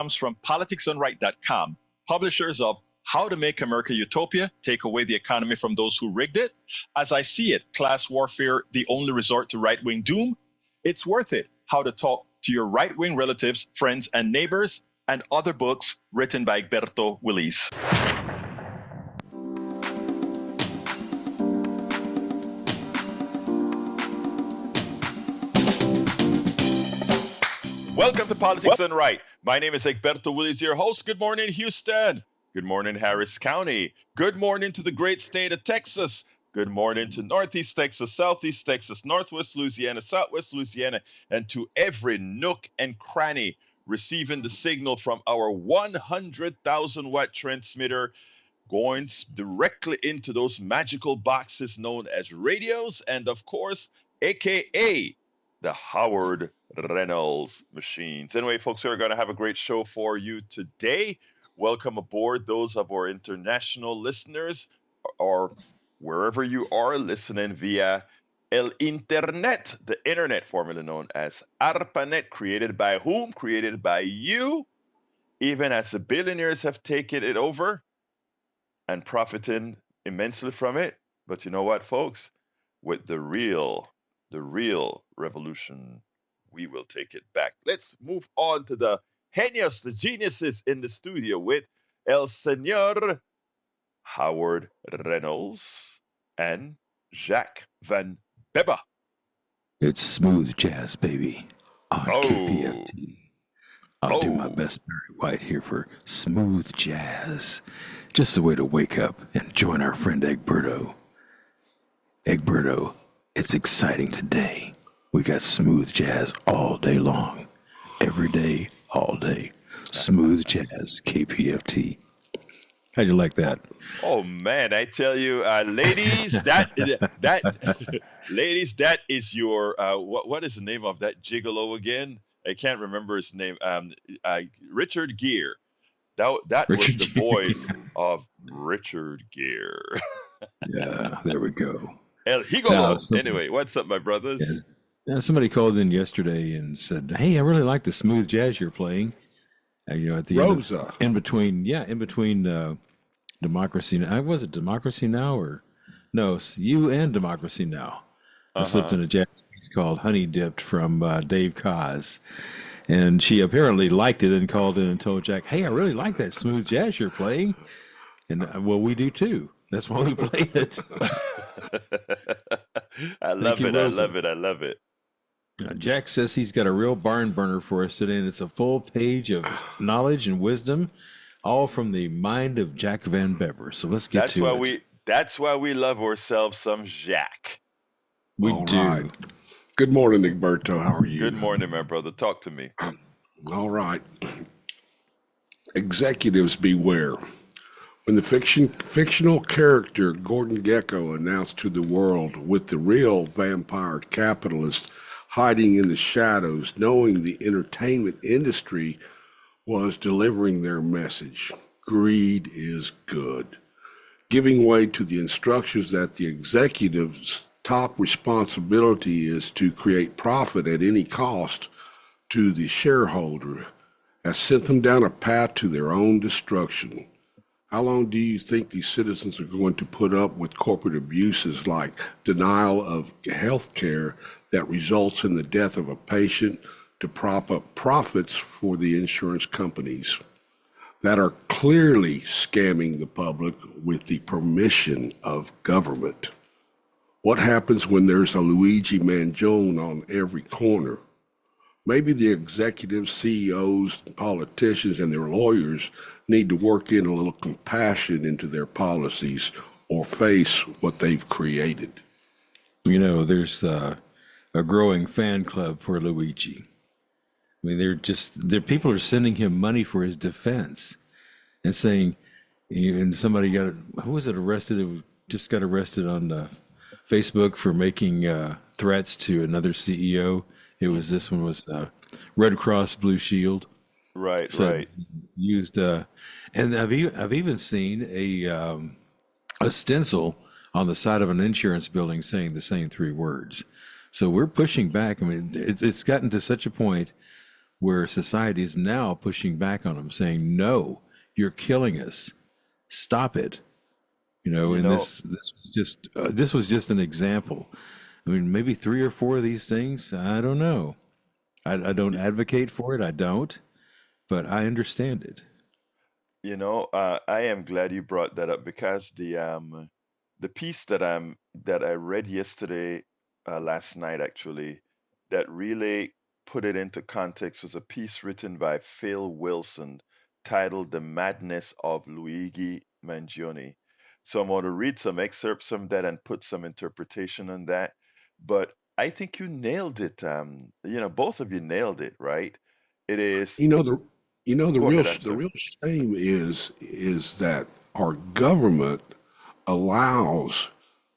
comes from politicsdoneright.com, publishers of How to Make America Utopia, Take Away the Economy from Those Who Rigged It, As I See It, Class Warfare, The Only Resort to Right-Wing Doom, It's Worth It, How to Talk to Your Right-Wing Relatives, Friends, and Neighbors, and other books written by Egberto Willis. Welcome to Politics Done Right. My name is Egberto Willis, your host. Good morning, Houston. Good morning, Harris County. Good morning to the great state of Texas. Good morning to Northeast Texas, Southeast Texas, Northwest Louisiana, Southwest Louisiana, and to every nook and cranny receiving the signal from our 100,000 watt transmitter going directly into those magical boxes known as radios and, of course, AKA the Howard Reynolds machines. Anyway, folks, we're going to have a great show for you today. Welcome aboard those of our international listeners or wherever you are listening via El Internet, the internet formerly known as ARPANET, created by whom? Created by you, even as the billionaires have taken it over and profiting immensely from it. But you know what, folks? With the real revolution, we will take it back. Let's move on to the genius, the geniuses in the studio with El Señor Howard Reynolds and Jacques Van Bebba. It's smooth jazz, baby, on KPFT. I'll do my best, Barry White, here for smooth jazz. Just a way to wake up and join our friend Egberto. Egberto, it's exciting today. We got smooth jazz all day long. Every day, all day. Smooth jazz, KPFT. How'd you like that? Oh man, I tell you, ladies, that ladies, that is your what is the name of that gigolo again? I can't remember his name. Richard Gere. That was the voice of Richard Gere. Yeah, there we go. El Gigolo. Anyway, what's up, my brothers? Yeah, somebody called in yesterday and said, "Hey, I really like the smooth jazz you're playing." You know, at the Rosa. in between Democracy Now. Was it Democracy Now or no? You and Democracy Now. I slipped in a jazz piece called "Honey Dipped" from Dave Koz, and she apparently liked it and called in and told Jack, "Hey, I really like that smooth jazz you're playing," and well, we do too. That's why we play it. I love it. Jack says he's got a real barn burner for us today, and it's a full page of knowledge and wisdom, all from the mind of Jack Van Bebber. So let's get to it. That's why we love ourselves some Jack. We all do. Right. Good morning, Egberto. How are you? Good morning, my brother. Talk to me. All right. Executives beware. When the fictional character Gordon Gekko announced to the world with the real vampire capitalist hiding in the shadows, knowing the entertainment industry was delivering their message, greed is good, giving way to the instructions that the executive's top responsibility is to create profit at any cost to the shareholder, has sent them down a path to their own destruction. How long do you think these citizens are going to put up with corporate abuses like denial of health care that results in the death of a patient to prop up profits for the insurance companies that are clearly scamming the public with the permission of government? What happens when there's a Luigi Mangione on every corner? Maybe the executives, CEOs, politicians, and their lawyers need to work in a little compassion into their policies or face what they've created. You know, there's a growing fan club for Luigi. I mean, people are sending him money for his defense and saying, and somebody who was it arrested? Who just got arrested on Facebook for making threats to another CEO. This one was Red Cross Blue Shield. Right, So right. used, and I've even seen a stencil on the side of an insurance building saying the same three words. So we're pushing back. I mean, it's gotten to such a point where society is now pushing back on them, saying, "No, you're killing us. Stop it." You And know, this was just an example. I mean, maybe 3 or 4 of these things. I don't know. I don't advocate for it. I don't, but I understand it. I am glad you brought that up because the piece that I read yesterday, last night actually, that really put it into context was a piece written by Phil Wilson titled "The Madness of Luigi Mangione." So I'm going to read some excerpts from that and put some interpretation on that. But I think you nailed it. Both of you nailed it, right? It is. You know the the Go real ahead. I'm the sorry. real shame is that our government allows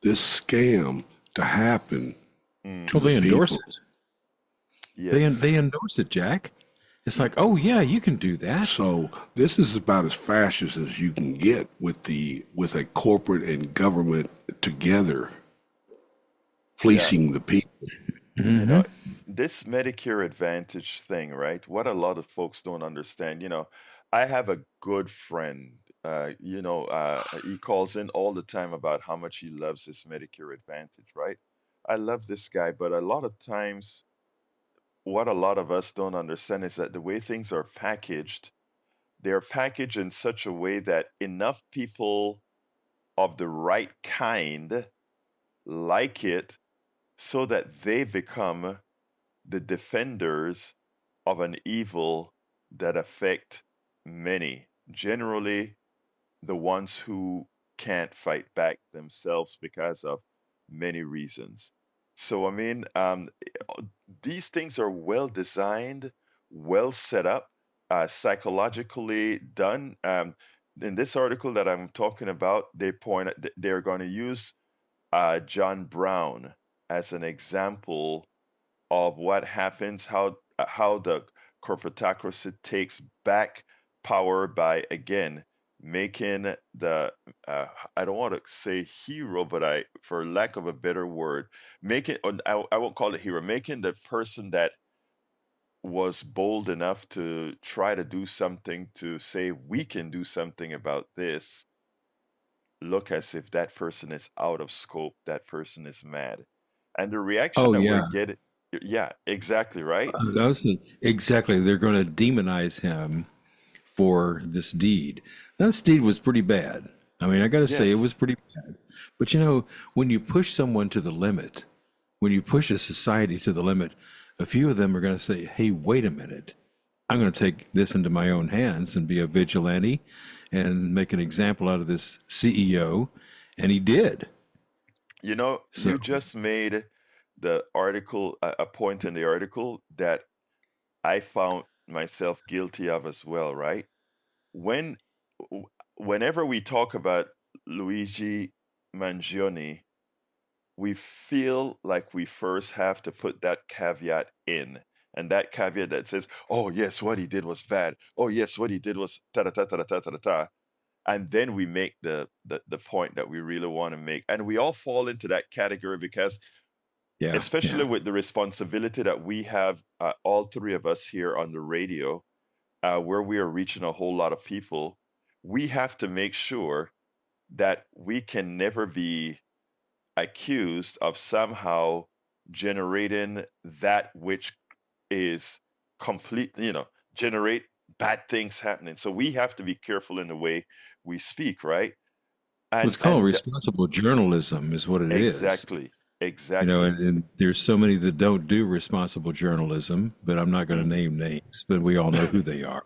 this scam to happen to Well, the Hmm. they endorse people. it. Yes. They endorse it, Jack. It's like, oh yeah, you can do that. So this is about as fascist as you can get with a corporate and government together Yeah. fleecing the people. You Hmm. know, this Medicare Advantage thing, right? What a lot of folks don't understand. I have a good friend. He calls in all the time about how much he loves his Medicare Advantage, right? I love this guy, but a lot of times, what a lot of us don't understand is that the way things are packaged, they're packaged in such a way that enough people of the right kind like it so that they become the defenders of an evil that affect many, generally the ones who can't fight back themselves because of many reasons. So I mean, these things are well designed, well set up, psychologically done. In this article that I'm talking about, they're going to use John Brown as an example of what happens, how the corporatocracy takes back power by again making the I don't want to say hero, but for lack of a better word, making I won't call it hero, making the person that was bold enough to try to do something to say we can do something about this look as if that person is out of scope, that person is mad. And the reaction Oh that we're yeah, getting, yeah, exactly, right? exactly. They're going to demonize him for this deed. Now, this deed was pretty bad. I mean, I got to say, it Yes. was pretty bad. But when you push someone to the limit, when you push a society to the limit, a few of them are going to say, hey, wait a minute. I'm going to take this into my own hands and be a vigilante and make an example out of this CEO. And he did. So, You just made the article, a point in the article that I found myself guilty of as well, right? When, whenever we talk about Luigi Mangione, we feel like we first have to put that caveat in. And that caveat that says, oh, yes, what he did was bad. Oh, yes, what he did was ta ta ta ta ta ta ta ta. And then we make the point that we really want to make. And we all fall into that category because, yeah, especially yeah. with the responsibility that we have, all three of us here on the radio, where we are reaching a whole lot of people, we have to make sure that we can never be accused of somehow generating that which is complete, generate bad things happening. So we have to be careful in the way we speak, right? What's And called responsible journalism is what it is. exactly, exactly. And there's so many that don't do responsible journalism, but I'm not going to Hmm. name names, but we all know who they are.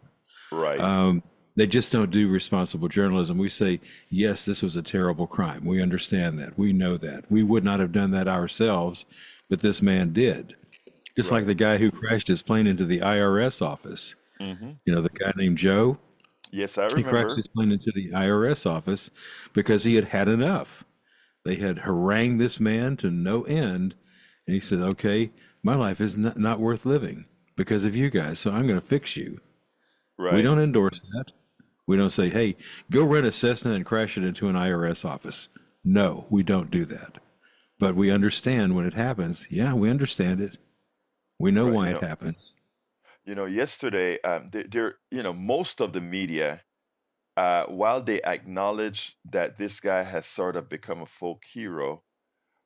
Right, Um, they just don't do responsible journalism. We say, yes, this was a terrible crime. We understand that. We know that. We would not have done that ourselves, but this man did. Just like right. the guy who crashed his plane into the IRS office. Hmm. The guy named Joe, Yes, I he crashed remember. his plane into the IRS office because he had had enough. They had harangued this man to no end. And he said, okay, my life is not worth living because of you guys. So I'm going to fix you. We Right, don't endorse that. We don't say, hey, go rent a Cessna and crash it into an IRS office. No, we don't do that. But we understand when it happens. Yeah, we understand it. We know right. why it happens. Yesterday, most of the media, while they acknowledge that this guy has sort of become a folk hero,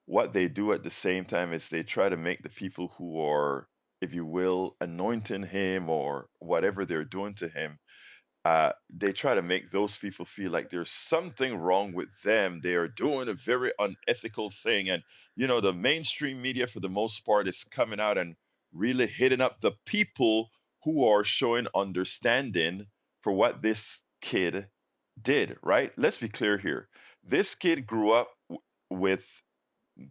what they do at the same time is they try to make the people who are, if you will, anointing him or whatever they're doing to him, they try to make those people feel like there's something wrong with them. They are doing a very unethical thing. And, the mainstream media, for the most part, is coming out and really hitting up the people who are showing understanding for what this kid did, right? Let's be clear here. This kid grew up with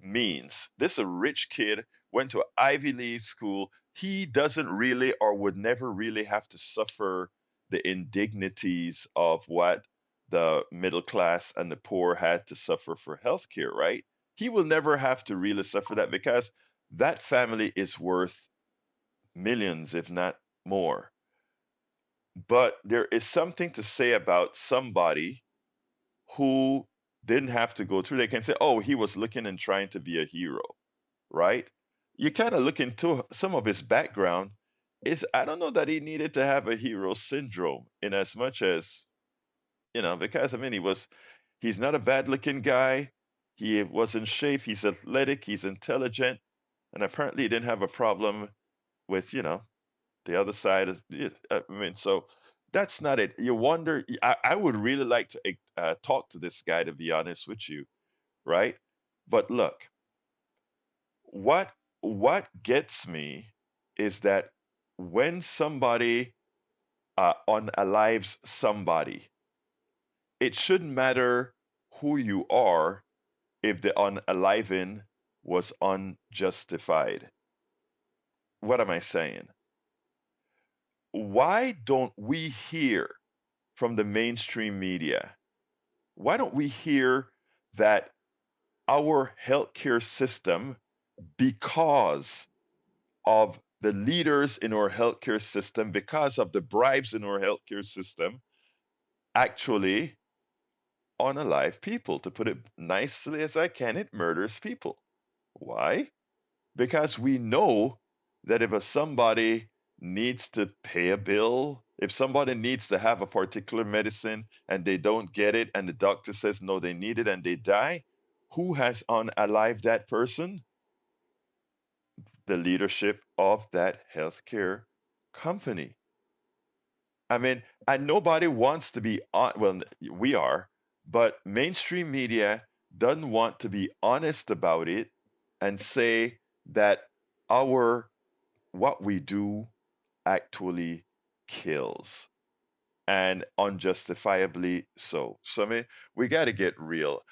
means. This a rich kid, went to an Ivy League school. He doesn't really or would never really have to suffer the indignities of what the middle class and the poor had to suffer for healthcare, right? He will never have to really suffer that because that family is worth millions, if not more. But there is something to say about somebody who didn't have to go through. They can say, oh, he was looking and trying to be a hero, right? You kind of look into some of his background. Is I don't know that he needed to have a hero syndrome in as much as, because I mean he's not a bad looking guy. He was in shape, he's athletic, he's intelligent, and apparently he didn't have a problem with, the other side of it. I mean, so that's not it. You wonder, I would really like to talk to this guy, to be honest with you, right? But look, what what gets me is that when somebody unalives somebody, it shouldn't matter who you are if the unaliving was unjustified. What am I saying? Why don't we hear from the mainstream media? Why don't we hear that our healthcare system, because of the leaders in our healthcare system, because of the bribes in our healthcare system, actually unalive people? To put it nicely as I can, it murders people. Why? Because we know that if somebody needs to pay a bill, if somebody needs to have a particular medicine and they don't get it, and the doctor says no, they need it and they die, who has unalived that person? The leadership of that healthcare company. I mean, and nobody wants to be on, well, we are, but mainstream media doesn't want to be honest about it and say that our what we do actually kills, and unjustifiably so. So I mean, we got to get real.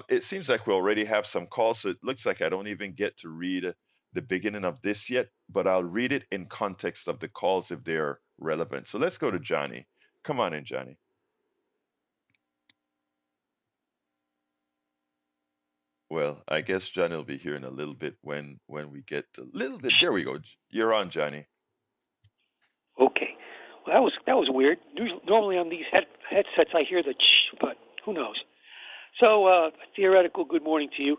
It seems like we already have some calls, so it looks like I don't even get to read the beginning of this yet, but I'll read it in context of the calls if they're relevant. So let's go to Johnny. Come on in, Johnny. Well, I guess Johnny will be here in a little bit when we get a little bit. There we go. You're on, Johnny. Okay. Well, that was weird. Normally on these headsets I hear the ch, but who knows? So, theoretical good morning to you.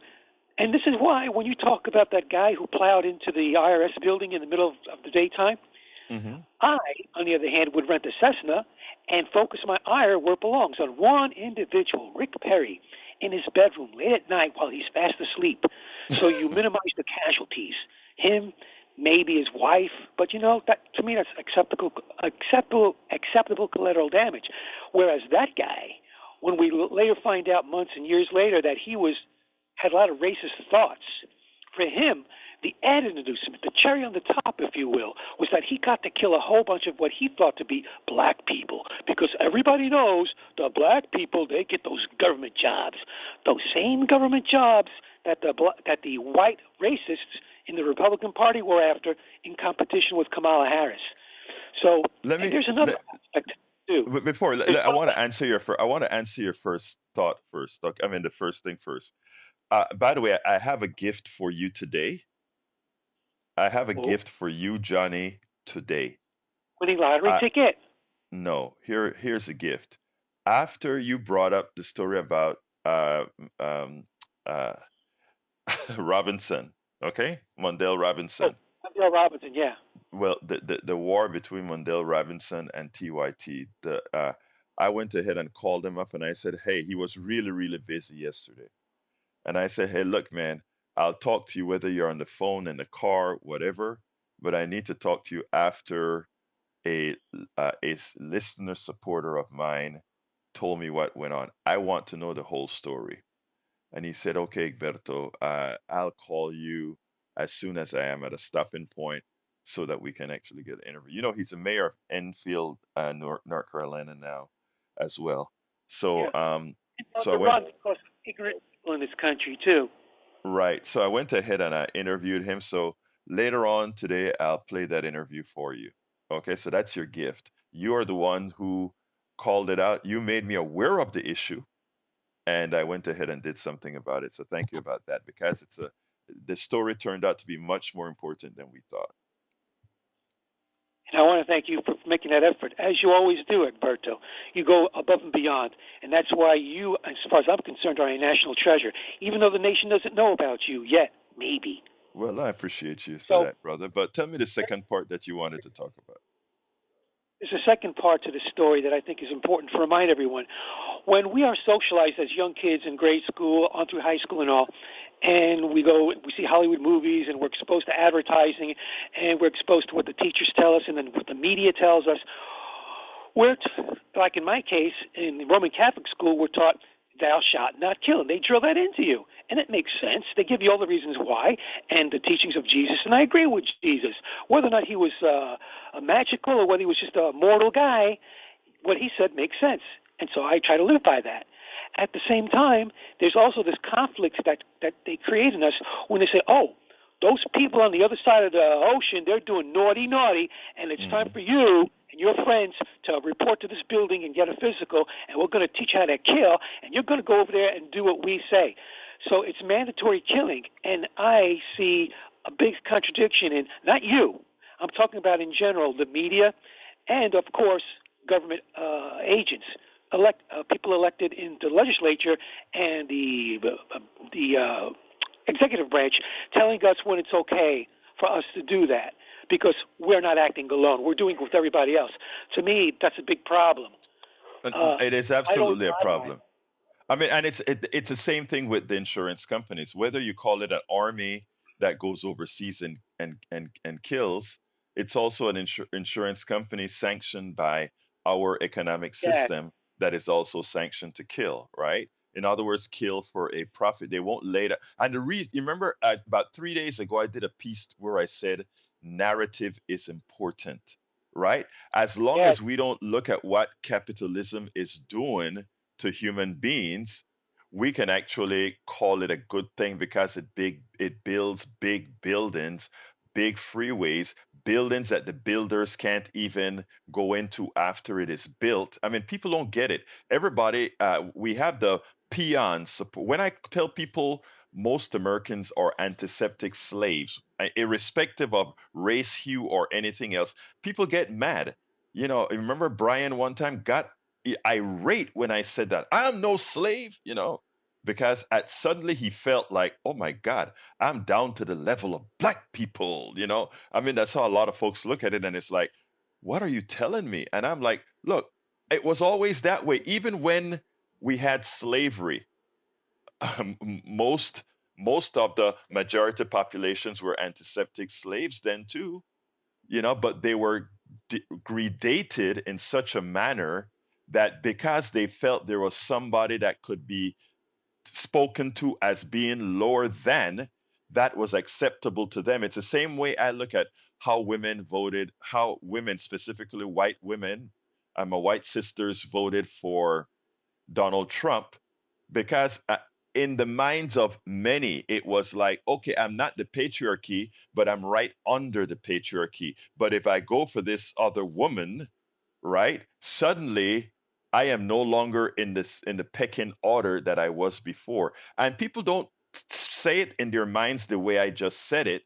And this is why when you talk about that guy who plowed into the IRS building in the middle of the daytime, Hmm. I, on the other hand, would rent a Cessna and focus my ire where it belongs, on one individual, Rick Perry, in his bedroom late at night while he's fast asleep. So you minimize the casualties. Him, maybe his wife, but that to me that's acceptable collateral damage. Whereas that guy, when we later find out months and years later that he had a lot of racist thoughts, for him, the added inducement, the cherry on the top, if you will, was that he got to kill a whole bunch of what he thought to be black people, because everybody knows the black people, they get those government jobs, those same government jobs that the white racists in the Republican Party were after in competition with Kamala Harris. So Let me there's another aspect too. before I want to answer I want to answer your first thought first. I mean, the first thing first. By the way, I have a gift for you today. I have a Oh, gift for you, Johnny, today. winning lottery Uh, ticket. no, here's a gift. After you brought up the story about um, uh, Robinson, okay, Mondale Oh, Robinson. Mondale Robinson, yeah. Well, the war between Mondale Robinson and TYT, I went ahead and called him up and I said, hey, he was really, really busy yesterday. And I said, hey, look, man, I'll talk to you whether you're on the phone, in the car, whatever, but I need to talk to you after a, listener supporter of mine told me what went on. I want to know the whole story. And he said, okay, Egberto, I'll call you as soon as I am at a stopping point so that we can actually get an interview. You know, he's the mayor of Enfield, North Carolina now as well. So, Yeah. so I To went, run because of ignorant people in this country too. right. So I went ahead and I interviewed him. So later on today, I'll play that interview for you. Okay. So that's your gift. You are the one who called it out. You made me aware of the issue and I went ahead and did something about it. So thank you about that because the story turned out to be much more important than we thought. And I want to thank you for making that effort, as you always do, Egberto. You go above and beyond, and that's why you, as far as I'm concerned, are a national treasure. Even though the nation doesn't know about you yet, maybe. Well, I appreciate you for So that, brother. But tell me the second part that you wanted to talk about. there's a second part to the story that I think is important to remind everyone. When we are socialized as young kids in grade school, on through high school and all, and we see Hollywood movies, and we're exposed to advertising, and we're exposed to what the teachers tell us, and then what the media tells us. Like in my case, in the Roman Catholic school, we're taught thou shalt not kill. And they drill that into you. And it makes sense. They give you all the reasons why and the teachings of Jesus. And I agree with Jesus. Whether or not he was a magical or whether he was just a mortal guy, what he said makes sense. And so I try to live by that. At the same time, there's also this conflict that they create in us when they say, oh, those people on the other side of the ocean, they're doing naughty, and it's time for you and your friends to report to this building and get a physical, and we're going to teach you how to kill, and you're going to go over there and do what we say. So it's mandatory killing, and I see a big contradiction in, not you, I'm talking about in general, the media, and of course, government agents, people elected in the legislature and the executive branch telling us when it's okay for us to do that because we're not acting alone. We're doing it with everybody else. To me, that's a big problem. It is absolutely a problem. I mean, and it's the same thing with the insurance companies. Whether you call it an army that goes overseas and kills, it's also an insurance company sanctioned by our economic system that is also sanctioned to kill, right? In other words, kill for a profit. They won't lay that. And you remember about 3 days ago, I did a piece where I said narrative is important, right? As long Yes. as we don't look at what capitalism is doing to human beings, we can actually call it a good thing because it builds big buildings, big freeways, buildings that the builders can't even go into after it is built. I mean, people don't get it. Everybody, we have the peons support. When I tell people most Americans are antiseptic slaves, irrespective of race, hue, or anything else, people get mad. You know, remember Brian one time got irate when I said that. I'm no slave, because suddenly he felt like, oh my God, I'm down to the level of black people. I mean, that's how a lot of folks look at it, and it's like, what are you telling me? And I'm like, look, it was always that way. Even when we had slavery, most most of the majority populations were antiseptic slaves then too, but they were gradated in such a manner that because they felt there was somebody that could be spoken to as being lower than, that was acceptable to them. It's the same way I look at how women voted, how women, specifically white women, my white sisters voted for Donald Trump because in the minds of many, it was like, okay, I'm not the patriarchy, but I'm right under the patriarchy. But if I go for this other woman, right, suddenly I am no longer in the pecking order that I was before. And people don't say it in their minds the way I just said it.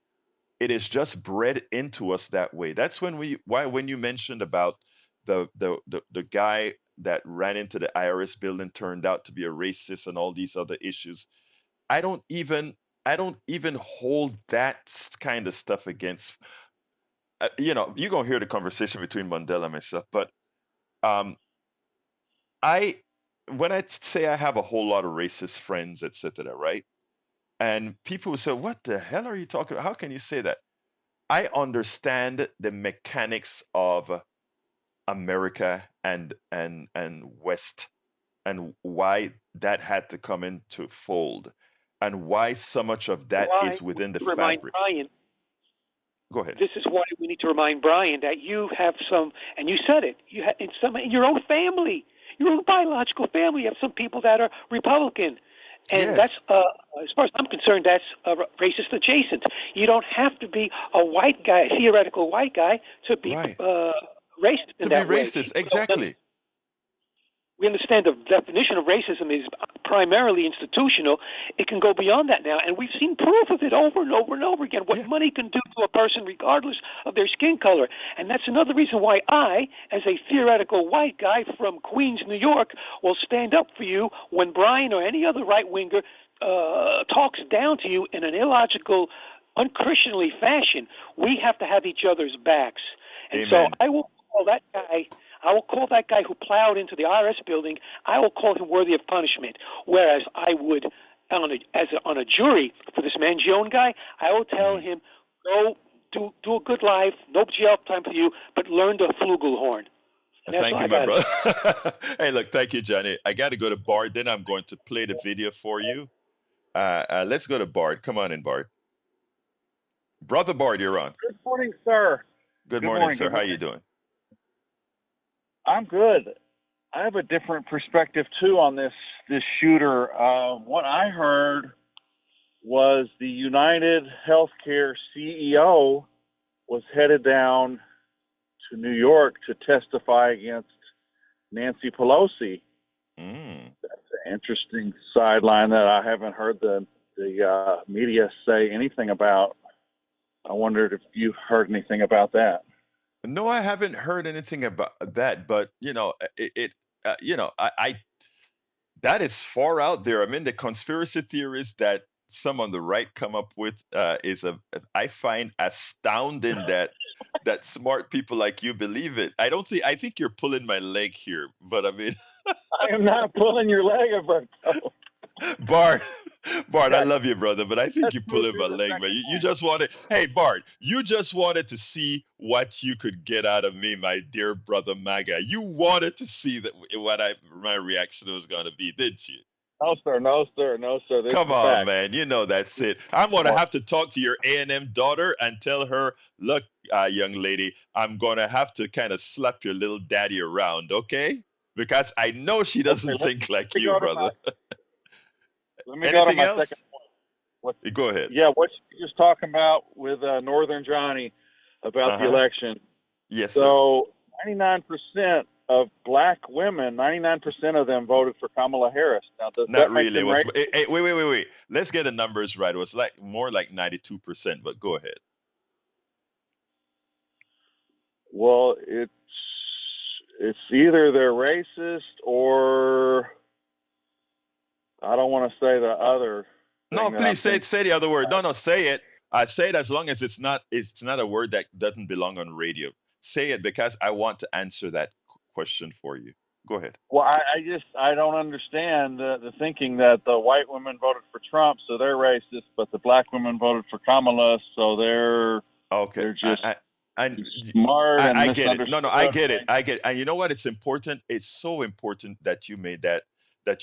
It is just bred into us that way. That's when you mentioned about the guy that ran into the IRS building turned out to be a racist and all these other issues. I don't even don't even hold that kind of stuff against. You're gonna hear the conversation between Mondale and myself, but um, I when I say I have a whole lot of racist friends, etc., right? And people will say, "What the hell are you talking about? How can you say that?" I understand the mechanics of America and West, and why that had to come into fold, and why so much of that Why is we within the need to remind fabric. Brian, Go ahead. this is why we need to remind Brian that you have some, and you said it, you have in your own family, your own biological family, you have some people that are Republican. And that's, Yes. as far as I'm concerned, that's racist adjacent. You don't have to be a white guy, a theoretical white guy, to be Right. racist in To be that way. racist, exactly. We understand the definition of racism is primarily institutional. It can go beyond that now, and we've seen proof of it over and over and over again, what Yeah. money can do to a person regardless of their skin color. And that's another reason why I, as a theoretical white guy from Queens, New York, will stand up for you when Brian or any other right-winger talks down to you in an illogical, unchristianly fashion. We have to have each other's backs. And Amen. so I will call that guy who plowed into the IRS building, I will call him worthy of punishment. Whereas I would, on a jury for this Mangione guy, I will tell him, go do a good life, no jail time for you, but learn the flugelhorn. And that's Thank all you, I my got. brother. Hey, look, thank you, Johnny. I got to go to Bart. Then I'm going to play the video for you. Let's go to Bart. Come on in, Bart. Brother Bart, you're on. Good morning, sir. Good Good morning, morning. sir. Good How morning. you doing? I'm good. I have a different perspective too on this shooter. What I heard was the United Healthcare CEO was headed down to New York to testify against Nancy Pelosi. Mm. That's an interesting sideline that I haven't heard the media say anything about. I wondered if you heard anything about that. No, I haven't heard anything about that, but I that is far out there. I mean, the conspiracy theories that some on the right come up with I find astounding that smart people like you believe it. I think you're pulling my leg here, but I mean, I am not pulling your leg, Alberto. Bart, Bart, I Yeah, love you, brother, but I think let's you're move pulling to my the leg, man. second You point. just wanted, hey, Bart, you just wanted to see what you could get out of me, my dear brother MAGA. You wanted to see that my reaction was going to be, didn't you? No, sir. No, sir. No, sir. This Come is on, fact. man. You know that's it. I'm gonna have to talk to your A&M daughter and tell her, look, young lady, I'm gonna have to kind of slap your little daddy around, okay? Because I know she Okay, doesn't let think like me you, go to brother. Anything my second else? point. What? Go ahead. Yeah, what you were just talking about with Northern Johnny about the Uh-huh. election. Yes, sir. So, 99% of black women, 99% of them voted for Kamala Harris. Now, does Not that make really. It them was racist? wait. Let's get the numbers right. It was like more like 92%, but go ahead. Well, it's either they're racist or I don't want to say the other No, thing that I'm please thinking. say the other word. No, say it. I say it as long as it's not a word that doesn't belong on radio. Say it because I want to answer that question for you. Go ahead. Well, I don't understand the thinking that the white women voted for Trump, so they're racist, but the black women voted for Kamala, so Okay. they're just I, smart and I get it. No, I misunderstood. get it. I get it. And you know what? It's important. It's so important that you made that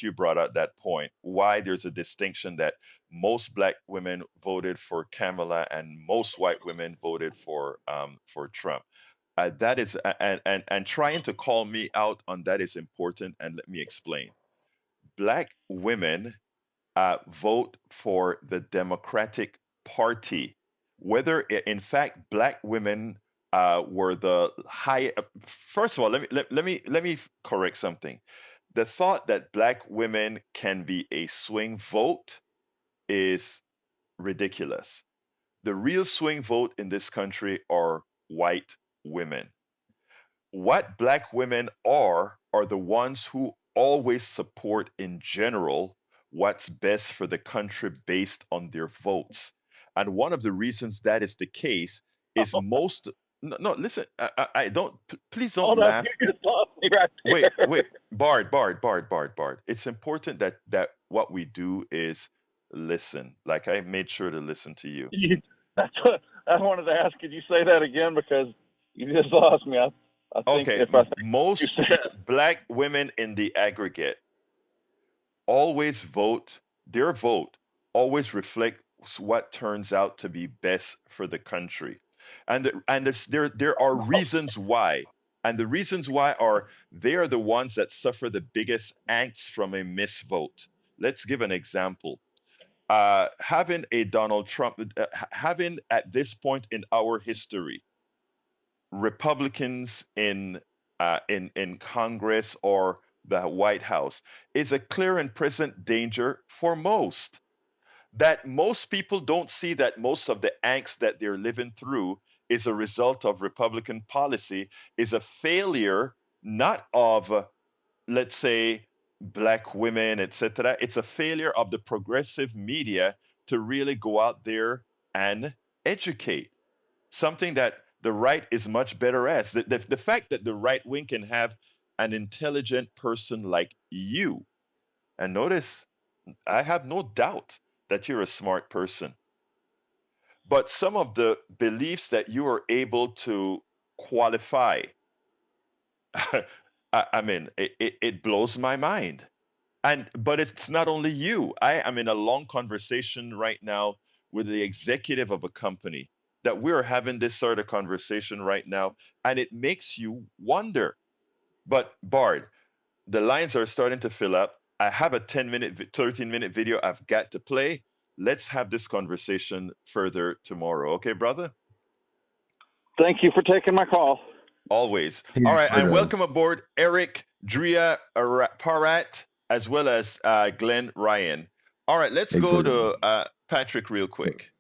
you brought out that point. Why there's a distinction that most black women voted for Kamala and most white women voted for Trump. That is and trying to call me out on that is important. And let me explain. Black women vote for the Democratic Party. Whether, in fact, black women were the high. First of all, let me correct something. The thought that black women can be a swing vote is ridiculous. The real swing vote in this country are white women. What black women are the ones who always support in general what's best for the country based on their votes. And one of the reasons that is the case is most. No, no, listen. I don't. Please don't Hold up, laugh. you just lost me right Wait, there. wait. Bard. It's important that what we do is listen. Like I made sure to listen to you. That's what I wanted to ask. Could you say that again? Because you just lost me. I think Okay, if I think you most said black women in the aggregate always vote, their vote always reflects what turns out to be best for the country. There are reasons why. And the reasons why are they are the ones that suffer the biggest angst from a misvote. Let's give an example. Having a Donald Trump, having at this point in our history, Republicans in Congress or the White House is a clear and present danger for most. That most people don't see that most of the angst that they're living through is a result of Republican policy, is a failure not of, let's say, black women, etc. It's a failure of the progressive media to really go out there and educate, something that the right is much better at. The fact that the right wing can have an intelligent person like you, and notice, I have no doubt that you're a smart person, but some of the beliefs that you are able to qualify, I mean, it blows my mind. And but it's not only you. I am in a long conversation right now with the executive of a company that we're having this sort of conversation right now, and it makes you wonder. But Bard, the lines are starting to fill up. I have a 10-minute, 13-minute video I've got to play. Let's have this conversation further tomorrow. Okay, brother? thank you for taking my call. Always. Hey, All right, and Roberto. welcome aboard Eric, Drea Parat, as well as Glenn Ryan. All right, let's go Egberto. to Patrick real quick.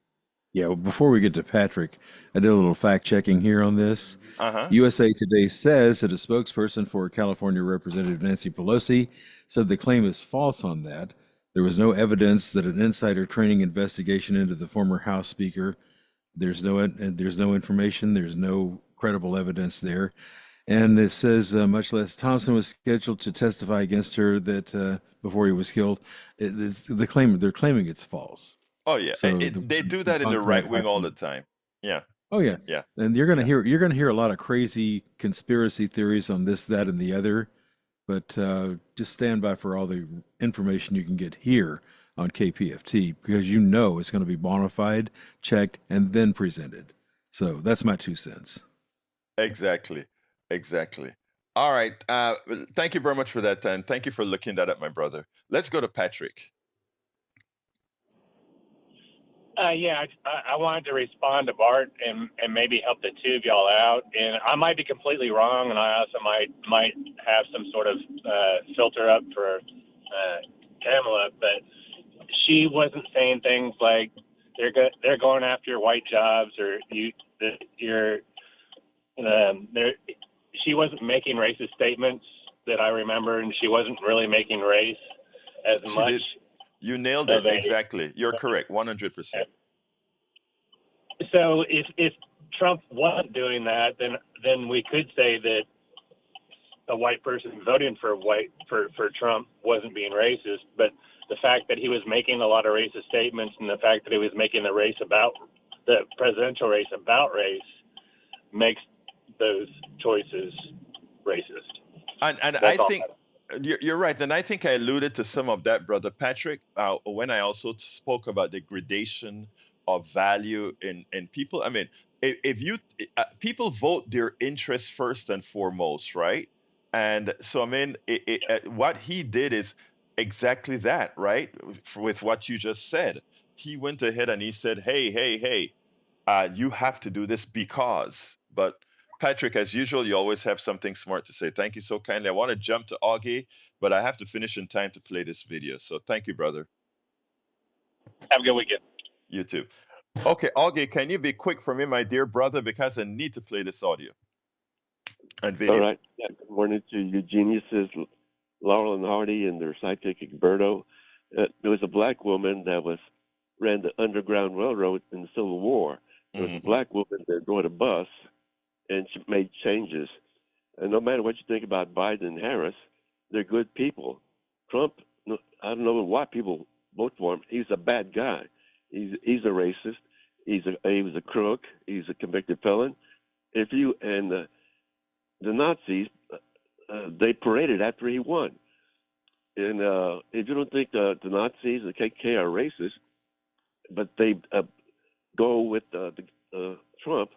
Yeah, well, before we get to Patrick, I did a little fact checking here on this. Uh-huh. USA Today says that a spokesperson for California Representative Nancy Pelosi said the claim is false on that. There was no evidence that an insider training investigation into the former House Speaker. There's no information. There's no credible evidence there. And it says much less Thompson was scheduled to testify against her that before he was killed. They're claiming it's false. Oh yeah, So they do that in the debunker right that wing all the argument. time. Yeah, Oh yeah, yeah. and you're gonna hear a lot of crazy conspiracy theories on this, that, and the other. But just stand by for all the information you can get here on KPFT because you know it's going to be bona fide, checked, and then presented. So that's my 2 cents. Exactly, exactly. All right. Well, thank you very much for that, and thank you for looking that up, my brother. Let's go to Patrick. Yeah, I wanted to respond to Bart and maybe help the two of y'all out. And I might be completely wrong, and I also might have some sort of filter up for Kamala, but she wasn't saying things like they're going after white jobs or you're she wasn't making racist statements that I remember, and she wasn't really making race as She much did. You nailed of it. a. Exactly. You're correct. 100%. So if Trump wasn't doing that, then we could say that a white person voting for Trump wasn't being racist. But the fact that he was making a lot of racist statements and the fact that he was making the presidential race about race makes those choices racist. And That's I all. think you're right. And I think I alluded to some of that, brother Patrick, when I also spoke about the gradation of value in people. I mean, if you people vote their interests first and foremost, right? And so, I mean, what he did is exactly that, right? With what you just said, he went ahead and he said, hey, you have to do this because. But Patrick, as usual, you always have something smart to say. Thank you so kindly. I want to jump to Augie, but I have to finish in time to play this video. So thank you, brother. Have a good weekend. You too. Okay, Augie, can you be quick for me, my dear brother, because I need to play this audio and video. All right. Yeah, good morning to you geniuses, Laurel and Hardy, and their sidekick, Egberto. There was a black woman that ran the Underground Railroad in the Civil War. There was a black woman that rode a bus, and she made changes. And no matter what you think about Biden and Harris, they're good people. Trump, I don't know why people vote for him. He's a bad guy. He's a racist. He was a crook. He's a convicted felon. The Nazis, they paraded after he won. And if you don't think the Nazis, the KKK are racist, but they go with Trump,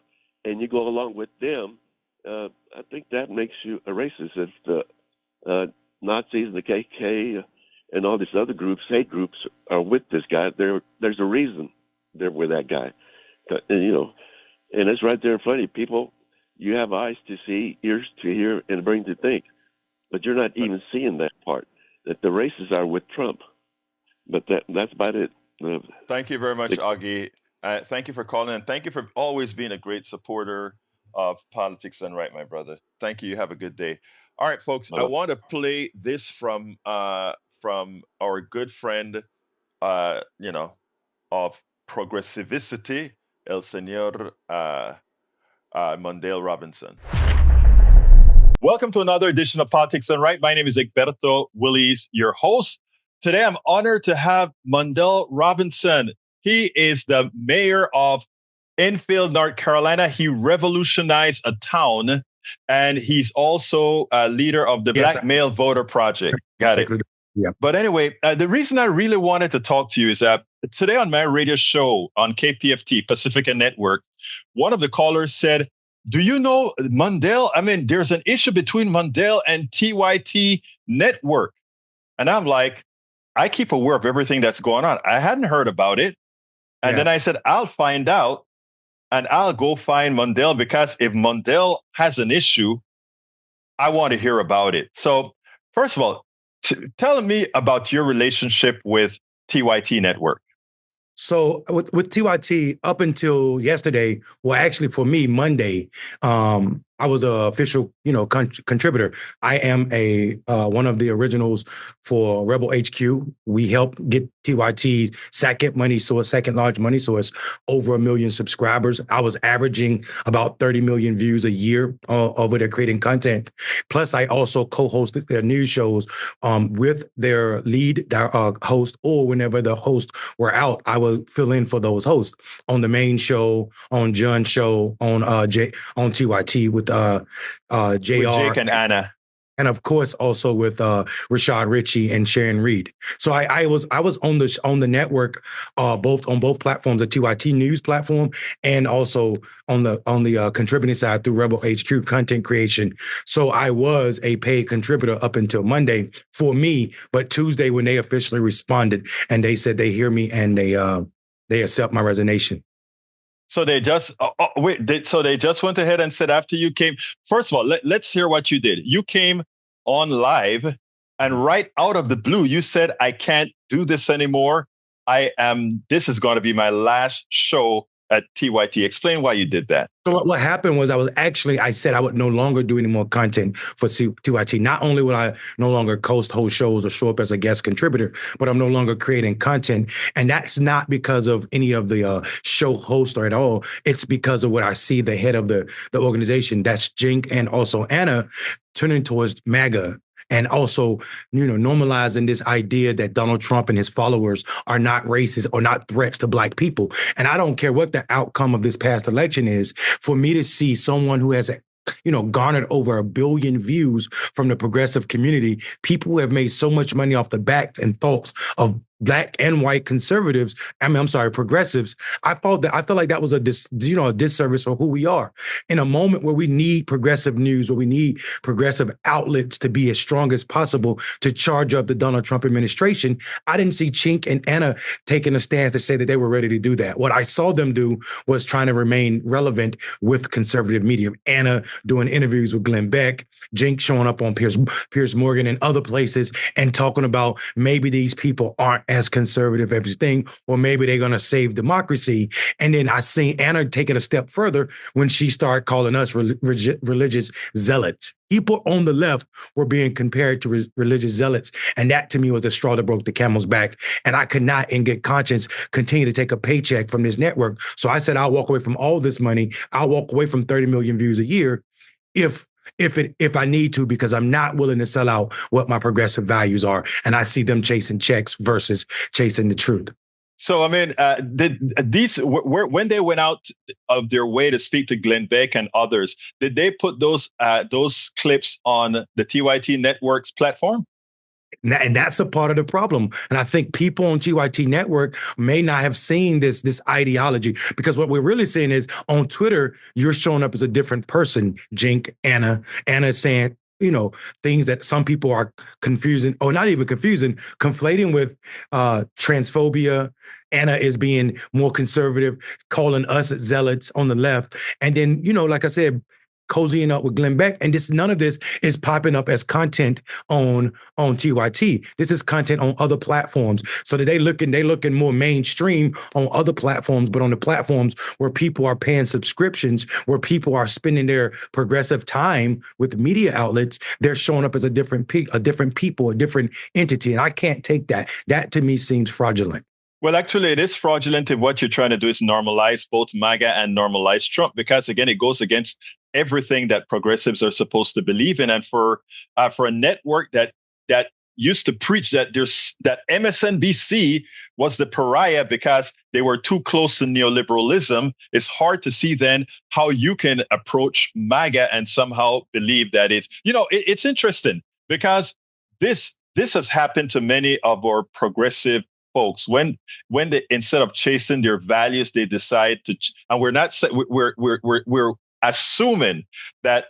and you go along with them, I think that makes you a racist. If the Nazis and the KKK and all these other groups, hate groups, are with this guy, there's a reason they're with that guy. And it's right there in front of you. People, you have eyes to see, ears to hear, and a brain to think, but you're not even seeing that part, that the racists are with Trump. But that's about it. Thank you very much, Augie. Thank you for calling, and thank you for always being a great supporter of Politics Done Right, my brother. Thank you. You have a good day. All right, folks. I want to play this from our good friend, of progressivity, El Señor Mondale Robinson. Welcome to another edition of Politics Done Right. My name is Egberto Willies, your host. Today, I'm honored to have Mondale Robinson. He is the mayor of Enfield, North Carolina. He revolutionized a town, and he's also a leader of the Black Male Voter Project. Got it. Yeah. But anyway, the reason I really wanted to talk to you is that today on my radio show on KPFT, Pacifica Network, one of the callers said, do you know Mondale? I mean, there's an issue between Mondale and TYT Network. And I'm like, I keep aware of everything that's going on. I hadn't heard about it. And then I said, I'll find out, and I'll go find Mondale, because if Mondale has an issue, I want to hear about it. So first of all, tell me about your relationship with TYT Network. So with TYT, up until yesterday, well, actually for me, Monday, I was an official, contributor. I am one of the originals for Rebel HQ. We helped get TYT's second large money source, over 1 million subscribers. I was averaging about 30 million views a year over there creating content. Plus, I also co-hosted their news shows with their lead host, or whenever the hosts were out, I would fill in for those hosts on the main show, on John's show, on TYT with JR. With Jake and Anna. And of course, also with Rashad Ritchie and Sharon Reed. So I was on the network, both on both platforms, the TYT News platform, and also on the contributing side through Rebel HQ content creation. So I was a paid contributor up until Monday for me, but Tuesday when they officially responded and they said they hear me and they accept my resignation. So they just so they just went ahead and said after you came. First of all, let's hear what you did. You came on live, and right out of the blue, you said, "I can't do this anymore. This is going to be my last show at TYT." Explain why you did that. So what happened was I said I would no longer do any more content for TYT. Not only would I no longer host shows or show up as a guest contributor, but I'm no longer creating content. And that's not because of any of the show hosts or at all. It's because of what I see the head of the organization, that's Jink and also Anna, turning towards MAGA. And also, normalizing this idea that Donald Trump and his followers are not racist or not threats to Black people. And I don't care what the outcome of this past election is, for me to see someone who has garnered over 1 billion views from the progressive community, people who have made so much money off the backs and thoughts of Black and white conservatives, progressives. I felt like that was a disservice for who we are in a moment where we need progressive news, where we need progressive outlets to be as strong as possible to charge up the Donald Trump administration. I didn't see Chink and Anna taking a stance to say that they were ready to do that. What I saw them do was trying to remain relevant with conservative media. Anna doing interviews with Glenn Beck, Jink showing up on Piers Morgan and other places and talking about maybe these people aren't as conservative as everything, or maybe they're going to save democracy. And then I seen Anna take it a step further when she started calling us religious zealots. People on the left were being compared to religious zealots. And that to me was the straw that broke the camel's back. And I could not in good conscience continue to take a paycheck from this network. So I said, I'll walk away from all this money. I'll walk away from 30 million views a year if I need to, because I'm not willing to sell out what my progressive values are. And I see them chasing checks versus chasing the truth. So, I mean, when they went out of their way to speak to Glenn Beck and others, did they put those clips on the TYT Network's platform? And that's a part of the problem. And I think people on TYT Network may not have seen this ideology, because what we're really seeing is on Twitter, you're showing up as a different person. Jink, Anna saying, things that some people are confusing, or not even confusing, conflating with transphobia. Anna is being more conservative, calling us zealots on the left. And then, like I said, cozying up with Glenn Beck. And none of this is popping up as content on TYT. This is content on other platforms. So that they looking more mainstream on other platforms, but on the platforms where people are paying subscriptions, where people are spending their progressive time with media outlets, they're showing up as a different people, a different entity. And I can't take that. That to me seems fraudulent. Well, actually, it is fraudulent if what you're trying to do is normalize both MAGA and normalize Trump, because, again, it goes against everything that progressives are supposed to believe in. And for a network that used to preach that MSNBC was the pariah because they were too close to neoliberalism, it's hard to see then how you can approach MAGA and somehow believe that it's interesting, because this has happened to many of our progressive folks when they, instead of chasing their values, they decide to, and we're assuming that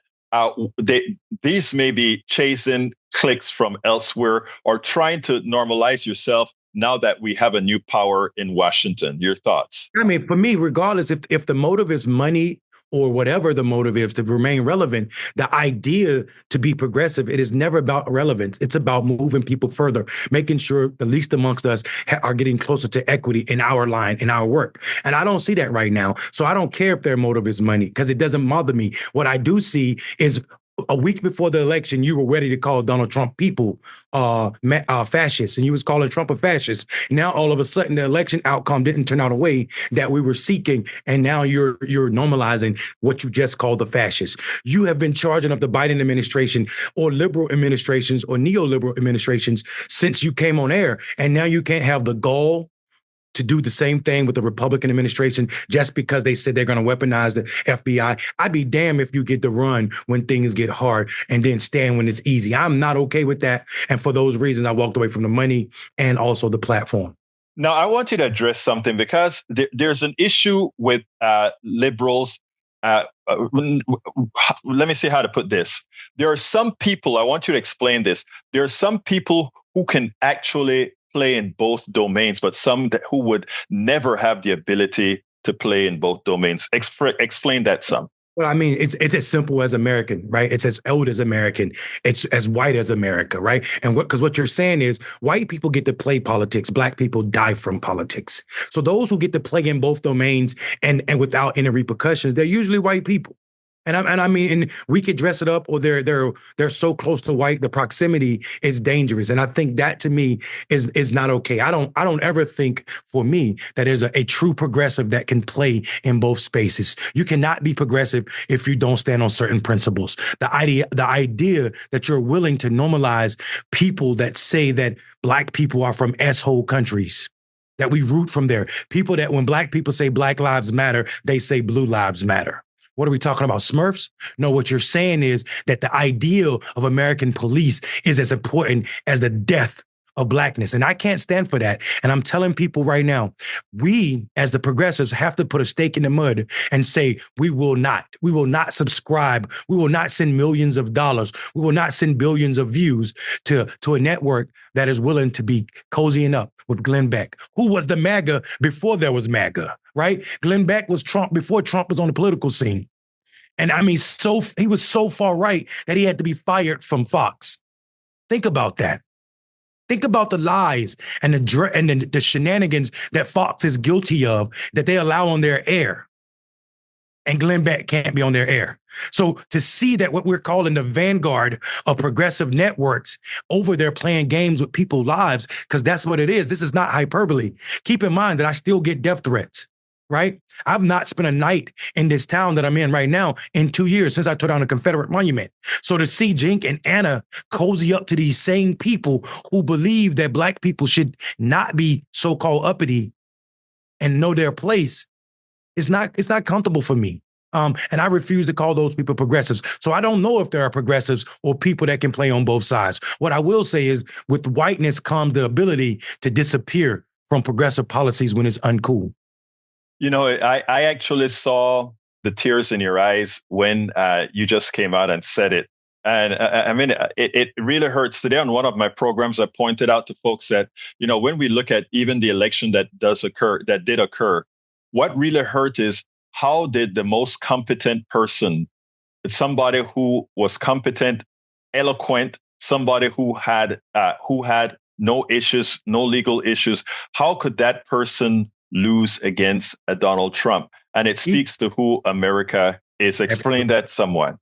these may be chasing clicks from elsewhere or trying to normalize yourself now that we have a new power in Washington. Your thoughts? I mean, for me, regardless if the motive is money or whatever the motive is to remain relevant, the idea to be progressive, it is never about relevance. It's about moving people further, making sure the least amongst us are getting closer to equity in our line, in our work. And I don't see that right now. So I don't care if their motive is money, because it doesn't bother me. What I do see is a week before the election, you were ready to call Donald Trump people fascists, and you was calling Trump a fascist. Now, all of a sudden, the election outcome didn't turn out a way that we were seeking, and now you're normalizing what you just called the fascists. You have been charging up the Biden administration or liberal administrations or neoliberal administrations since you came on air, and now you can't have the gall to do the same thing with the Republican administration just because they said they're going to weaponize the FBI. I'd be damned if you get to run when things get hard and then stand when it's easy. I'm not okay with that. And for those reasons, I walked away from the money and also the platform. Now, I want you to address something, because there's an issue with liberals. Let me see how to put this. There are some people, I want you to explain this. There are some people who can actually play in both domains, but some who would never have the ability to play in both domains. Explain that some. Well, I mean, it's as simple as American, right? It's as old as American. It's as white as America, right? And because what you're saying is white people get to play politics, black people die from politics. So those who get to play in both domains and without any repercussions, they're usually white people. And I mean, we could dress it up, or they're so close to white, the proximity is dangerous. And I think that to me is not okay. I don't ever think for me that there's a true progressive that can play in both spaces. You cannot be progressive if you don't stand on certain principles. The idea that you're willing to normalize people that say that black people are from S-hole countries, that we root from there. People that when black people say Black Lives Matter, they say Blue Lives Matter. What are we talking about, Smurfs? No, what you're saying is that the ideal of American police is as important as the death of blackness. And I can't stand for that. And I'm telling people right now, we as the progressives have to put a stake in the mud and say, we will not subscribe. We will not send millions of dollars. We will not send billions of views to a network that is willing to be cozying up with Glenn Beck, who was the MAGA before there was MAGA, right? Glenn Beck was Trump before Trump was on the political scene. And I mean, he was so far right that he had to be fired from Fox. Think about that. Think about the lies and the shenanigans that Fox is guilty of that they allow on their air. And Glenn Beck can't be on their air. So to see that what we're calling the vanguard of progressive networks over there playing games with people's lives, because that's what it is. This is not hyperbole. Keep in mind that I still get death threats, right? I've not spent a night in this town that I'm in right now in 2 years since I tore down a Confederate monument. So to see Jink and Anna cozy up to these same people who believe that Black people should not be so-called uppity and know their place, it's not comfortable for me. And I refuse to call those people progressives. So I don't know if there are progressives or people that can play on both sides. What I will say is with whiteness comes the ability to disappear from progressive policies when it's uncool. You know, I actually saw the tears in your eyes when you just came out and said it. And I mean, it really hurts. Today on one of my programs, I pointed out to folks that, you know, when we look at even the election that did occur, what really hurt is how did the most competent person, somebody who was competent, eloquent, somebody who had no issues, no legal issues, how could that person lose against Donald Trump? And it speaks to who America is. Explain that somewhat.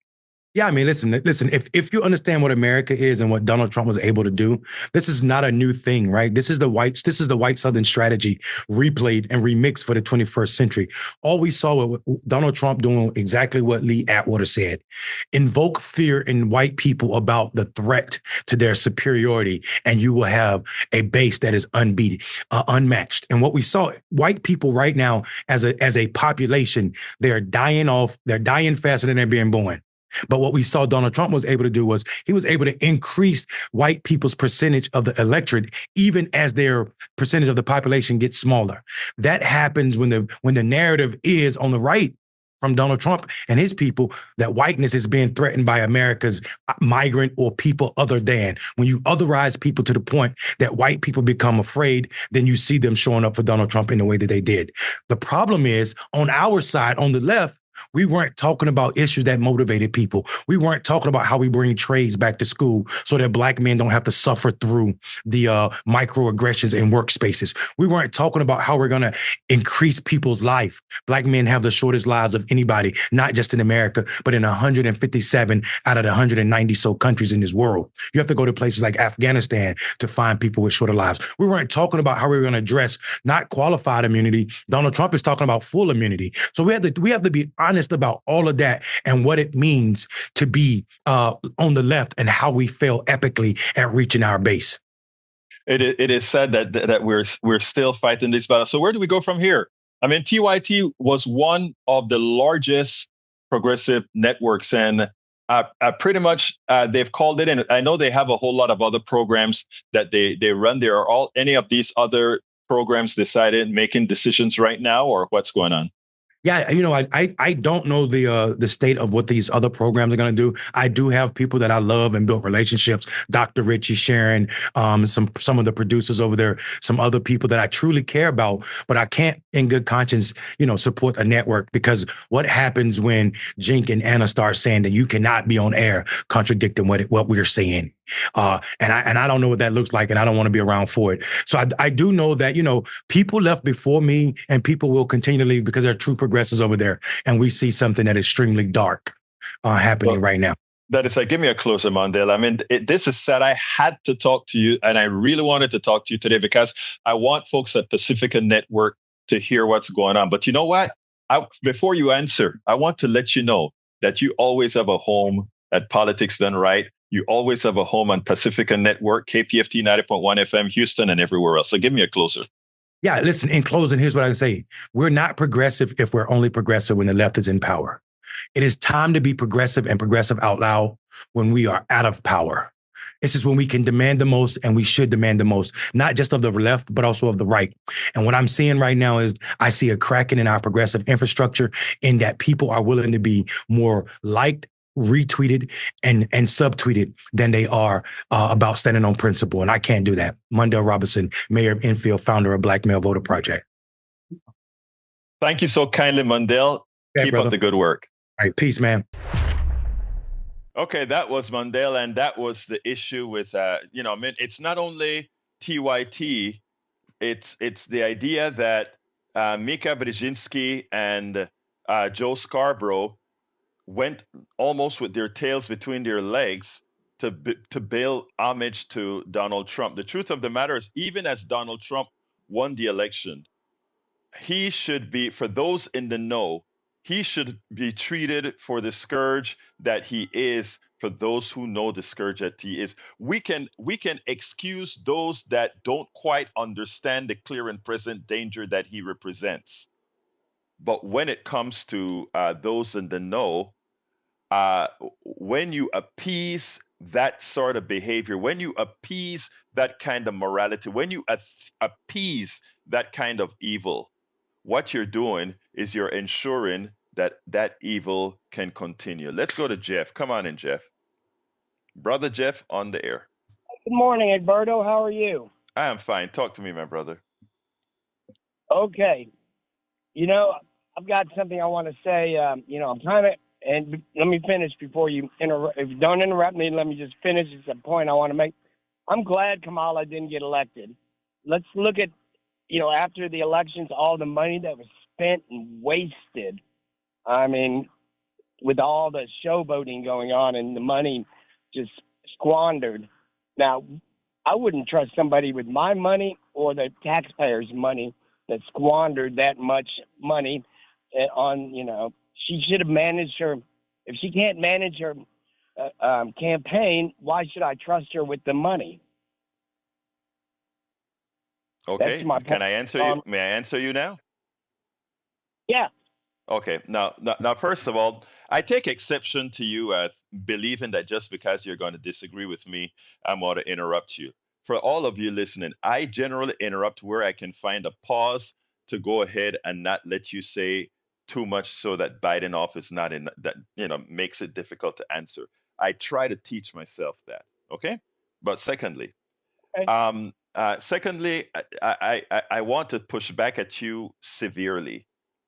Yeah, I mean, listen. If you understand what America is and what Donald Trump was able to do, this is not a new thing, right? This is the white Southern strategy replayed and remixed for the 21st century. All we saw was Donald Trump doing exactly what Lee Atwater said: invoke fear in white people about the threat to their superiority, and you will have a base that is unmatched. And what we saw, white people right now as a population, they're dying off. They're dying faster than they're being born. But what we saw Donald Trump was able to do was he was able to increase white people's percentage of the electorate, even as their percentage of the population gets smaller. That happens when the narrative is on the right from Donald Trump and his people that whiteness is being threatened by America's migrant or people other than. When you otherize people to the point that white people become afraid, then you see them showing up for Donald Trump in the way that they did. The problem is on our side, on the left, we weren't talking about issues that motivated people. We weren't talking about how we bring trades back to school so that Black men don't have to suffer through the microaggressions in workspaces. We weren't talking about how we're going to increase people's life. Black men have the shortest lives of anybody, not just in America, but in 157 out of the 190 so countries in this world. You have to go to places like Afghanistan to find people with shorter lives. We weren't talking about how we were going to address not qualified immunity. Donald Trump is talking about full immunity. So we have to be honest about all of that and what it means to be on the left and how we fail epically at reaching our base. It is said that we're still fighting this battle. So where do we go from here? I mean, TYT was one of the largest progressive networks, and pretty much they've called it in. I know they have a whole lot of other programs that they run. There are any of these other programs making decisions right now, or what's going on? Yeah, you know, I don't know the state of what these other programs are going to do. I do have people that I love and built relationships. Dr. Richie, Sharon, some of the producers over there, some other people that I truly care about. But I can't, in good conscience, support a network, because what happens when Jink and Anna start saying that you cannot be on air, contradicting what we're saying. And I don't know what that looks like, and I don't want to be around for it. So I do know that, people left before me and people will continue to leave because they're true progressives over there. And we see something that is extremely dark happening right now. That is give me a closer, Mondale. I mean, this is sad. I had to talk to you, and I really wanted to talk to you today because I want folks at Pacifica Network to hear what's going on. But you know what? Before you answer, I want to let you know that you always have a home at Politics Done Right. You always have a home on Pacifica Network, KPFT 90.1 FM, Houston, and everywhere else. So give me a closer. Yeah, listen, in closing, here's what I can say. We're not progressive if we're only progressive when the left is in power. It is time to be progressive and progressive out loud when we are out of power. This is when we can demand the most, and we should demand the most, not just of the left, but also of the right. And what I'm seeing right now is I see a cracking in our progressive infrastructure in that people are willing to be more liked, retweeted and subtweeted than they are about standing on principle. And I can't do that. Mondale Robinson, Mayor of Enfield, founder of Black Male Voter Project. Thank you so kindly, Mondale. Keep up the good work. All right. Peace, man. Okay, that was Mondale, and that was the issue with I mean, it's not only TYT, it's the idea that Mika Brzezinski and Joe Scarborough went almost with their tails between their legs to bail homage to Donald Trump. The truth of the matter is, even as Donald Trump won the election, he should be, for those in the know, he should be treated for the scourge that he is. For those who know the scourge that he is, we can excuse those that don't quite understand the clear and present danger that he represents. But when it comes to those in the know, uh, when you appease that sort of behavior, when you appease that kind of morality, when you appease that kind of evil, what you're doing is you're ensuring that that evil can continue. Let's go to Jeff. Come on in, Jeff. Brother Jeff on the air. Good morning, Egberto. How are you? I am fine. Talk to me, my brother. Okay. I've got something I want to say. I'm kind of, and let me finish before you interrupt. If you don't interrupt me, let me just finish. It's a point I want to make. I'm glad Kamala didn't get elected. Let's look at, after the elections, all the money that was spent and wasted. I mean, with all the showboating going on and the money just squandered. Now, I wouldn't trust somebody with my money or the taxpayers' money that squandered that much money on, she should have managed her. If she can't manage her campaign, why should I trust her with the money? Okay. That's my Can point. I answer you? May I answer you now? Yeah. Okay. Now, first of all, I take exception to you believing that just because you're going to disagree with me, I'm going to interrupt you. For all of you listening, I generally interrupt where I can find a pause to go ahead and not let you say too much so that biting off is not in that, makes it difficult to answer. I try to teach myself that. Okay. But Okay. secondly, I want to push back at you severely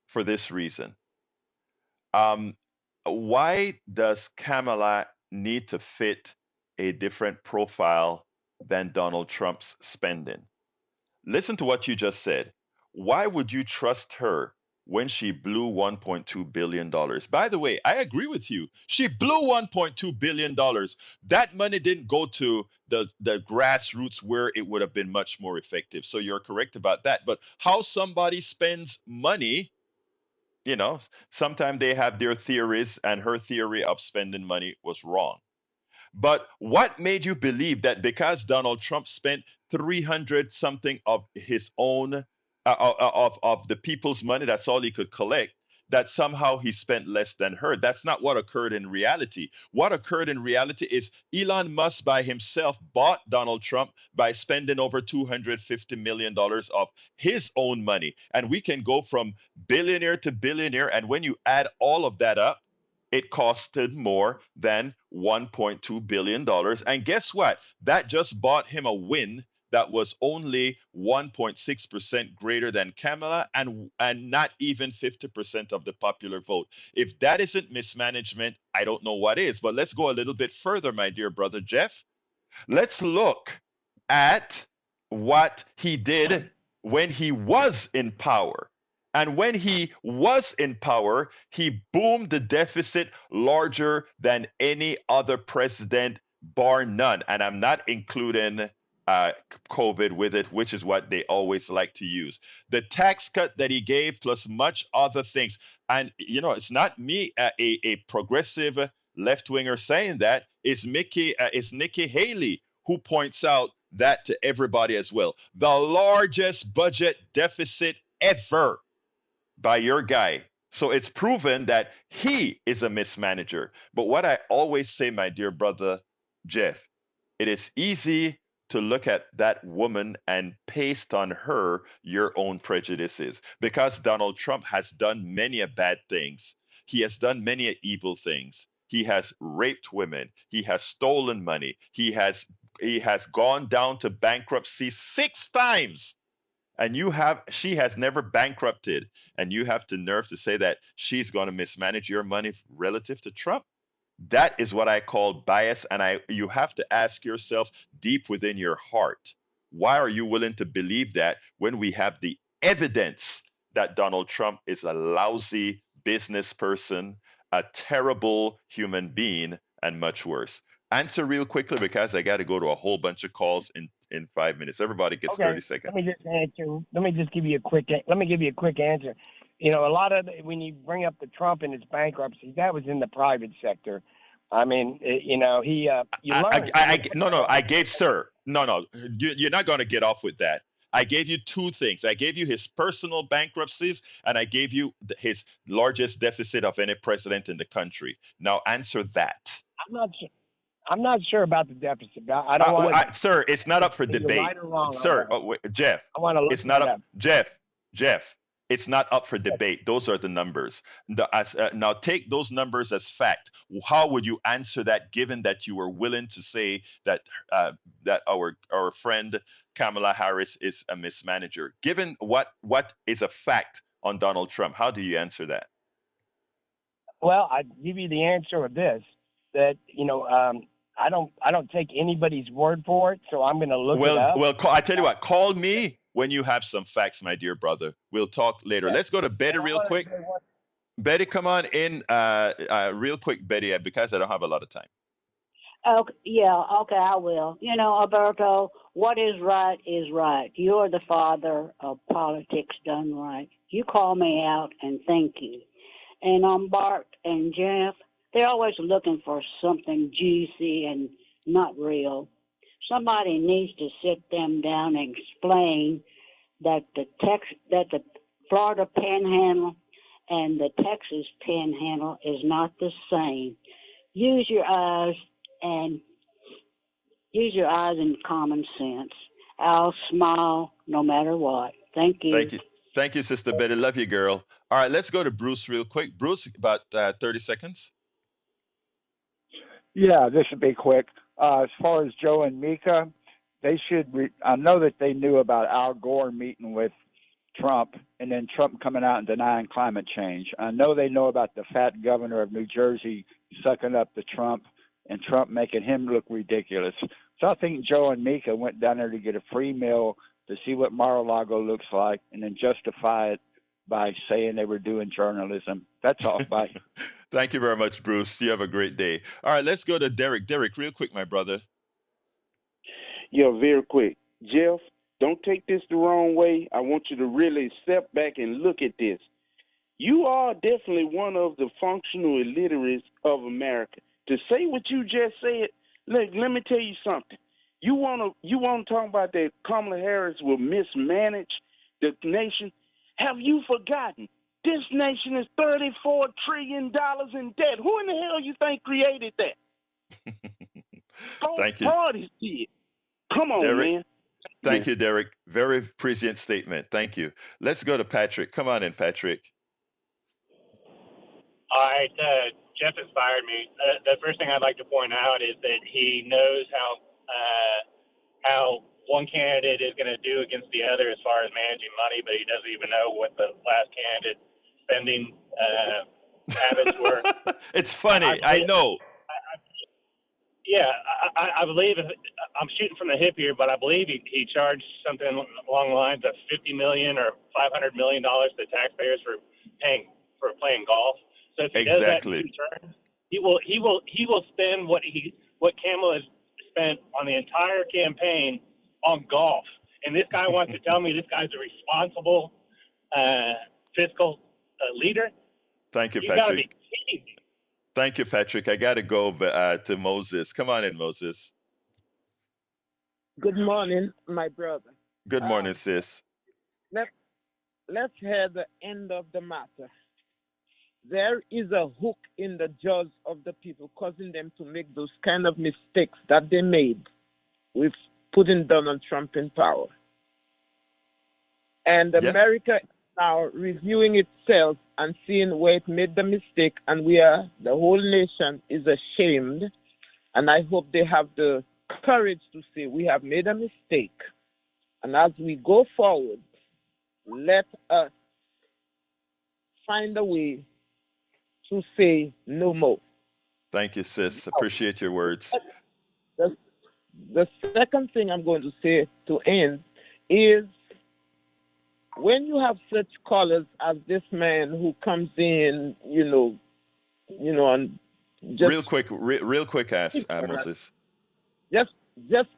for this reason. Um, why does Kamala need to fit a different profile than Donald Trump's spending? Listen to what you just said. Why would you trust her when she blew $1.2 billion? By the way, I agree with you. She blew $1.2 billion. That money didn't go to the grassroots where it would have been much more effective. So you're correct about that. But how somebody spends money, sometimes they have their theories, and her theory of spending money was wrong. But what made you believe that because Donald Trump spent 300 something of his own of the people's money, that's all he could collect, that somehow he spent less than her? That's not what occurred in reality. What occurred in reality is Elon Musk by himself bought Donald Trump by spending over $250 million of his own money. And we can go from billionaire to billionaire. And when you add all of that up, it costed more than $1.2 billion. And guess what? That just bought him a win that was only 1.6% greater than Kamala, and not even 50% of the popular vote. If that isn't mismanagement, I don't know what is. But let's go a little bit further, my dear brother Jeff. Let's look at what he did when he was in power. And when he was in power, he boomed the deficit larger than any other president, bar none. And I'm not including COVID with it, which is what they always like to use. The tax cut that he gave, plus much other things. And, it's not me, a progressive left winger, saying that. It's Nikki Haley who points out that to everybody as well. The largest budget deficit ever by your guy. So it's proven that he is a mismanager. But what I always say, my dear brother Jeff, it is easy to look at that woman and paste on her your own prejudices, because Donald Trump has done many a bad things. He has done many a evil things. He has raped women. He has stolen money. He has gone down to bankruptcy 6 times. And she has never bankrupted, and you have the nerve to say that she's going to mismanage your money relative to Trump. That is what I call bias. And you have to ask yourself deep within your heart, why are you willing to believe that when we have the evidence that Donald Trump is a lousy business person, a terrible human being, and much worse? Answer real quickly because I got to go to a whole bunch of calls in 5 minutes. Everybody gets Okay, 30 let seconds. me just answer. Let me just give you a quick. Let me give you a quick answer. You know, a lot of when you bring up the Trump and his bankruptcy, that was in the private sector. I mean, you know, you learn. No, I gave sir. No, you're not going to get off with that. I gave you two things. I gave you his personal bankruptcies, and I gave you his largest deficit of any president in the country. Now answer that. I'm not sure. I'm not sure about the deficit. I don't want to. Sir, it's not up for You're debate. right or wrong on Sir, that. wait, Jeff, I want to look it's not that up. up. Jeff, it's not up for debate. Those are the numbers. Now take those numbers as fact. How would you answer that, given that you were willing to say that that our friend Kamala Harris is a mismanager? Given what is a fact on Donald Trump, how do you answer that? Well, I give you the answer of this. That I don't take anybody's word for it, so I'm going to look it up. Well, I tell you what, call me when you have some facts, my dear brother. We'll talk later. Let's go to Betty real quick. Betty, come on in real quick, Betty, because I don't have a lot of time. Okay, yeah, okay, I will. You know, Alberto, what is right is right. You're the father of politics done right. You call me out, and thank you. And Bart and Jeff, they're always looking for something juicy and not real. Somebody needs to sit them down and explain that the Florida Panhandle and the Texas Panhandle is not the same. Use your eyes and common sense. I'll smile no matter what. Thank you. Thank you, Sister Betty. Love you, girl. All right, let's go to Bruce real quick. Bruce, about 30 seconds. Yeah, this should be quick. As far as Joe and Mika, they should. I know that they knew about Al Gore meeting with Trump, and then Trump coming out and denying climate change. I know they know about the fat governor of New Jersey sucking up to Trump, and Trump making him look ridiculous. So I think Joe and Mika went down there to get a free meal to see what Mar-a-Lago looks like, and then justify it by saying they were doing journalism. That's all. Bye. Thank you very much, Bruce. You have a great day. All right, let's go to Derek. Derek, real quick, my brother. Yeah, very quick. Jeff, don't take this the wrong way. I want you to really step back and look at this. You are definitely one of the functional illiterates of America. To say what you just said, look, let me tell you something. You want to talk about that Kamala Harris will mismanage the nation? Have you forgotten? This nation is $34 trillion in debt. Who in the hell you think created that? Thank you. Parties did. Come on, Derek, man. Thank you, Derek. Very prescient statement. Thank you. Let's go to Patrick. Come on in, Patrick. All right, Jeff inspired me. The first thing I'd like to point out is that he knows how one candidate is going to do against the other as far as managing money, but he doesn't even know what the last candidate spending habits were. It's funny. I know. I believe I'm shooting from the hip here, but I believe he charged something along the lines of $50 million or $500 million to taxpayers for playing golf. So if he does that in return, he will spend what Kamala has spent on the entire campaign on golf. And this guy wants to tell me this guy's a responsible fiscal leader. Thank you, You gotta Patrick. be kidding me. Thank you, Patrick. I got to go to Moses. Come on in, Moses. Good morning, my brother. Good morning, sis. Let's hear the end of the matter. There is a hook in the jaws of the people, causing them to make those kind of mistakes that they made with putting Donald Trump in power. And Yes. America is now reviewing itself and seeing where it made the mistake, and the whole nation is ashamed. And I hope they have the courage to say we have made a mistake. And as we go forward, let us find a way to say no more. Thank you, sis. Appreciate your words. The second thing I'm going to say to end is when you have such callers as this man who comes in, and just real quick, ask Moses. Just